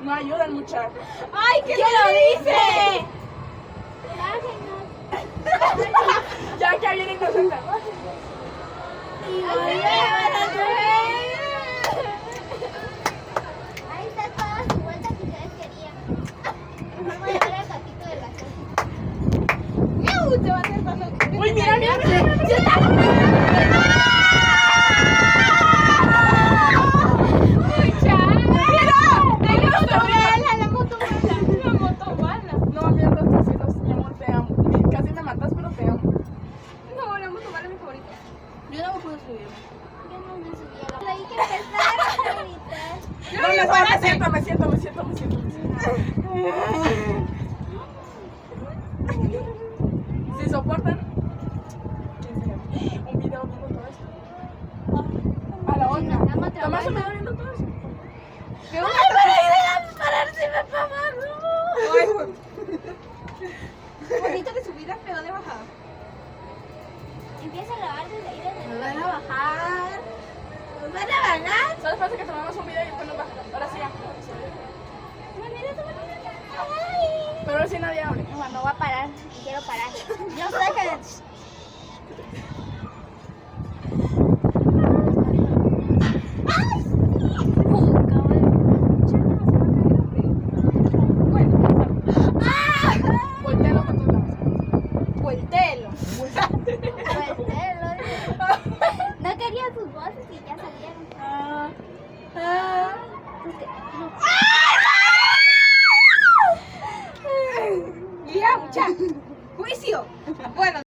No ayudan, muchachos. ¡Ay, que no lo dice! Ya que viene inocente. Ahí está toda su vuelta que ustedes querían. Mejor voy a ver al gatito de la casa. ¡Miau! Te va a hacer paso. Uy, mira, mira. ¡Ya está! La moto mala. No, mierda, estos cielos, mi amor, te amo. Casi me matas, pero te amo. No, la moto mala es mi favorita. Yo no me puedo subir. Yo no me subí a la... Hay que empezar a gritar. No, me siento. Si soportan un video viendo todo esto. A la otra. Tomás un video viendo todo eso. ¡Ay, pero déjame pararse, me apago! Bonito de subida, pero de bajada. Empieza a grabar desde ahí desde Nos van a bajar. Nos van a bajar. Solo falta que tomemos un video y después nos bajamos. Ahora sí ya. Pero ahora sí nadie hable. No va a parar, quiero parar. Yo sé que... Voltealo para todos lados. Vueltelo. No quería sus voces y ya salieron. Ya, mucha. Juicio. Bueno.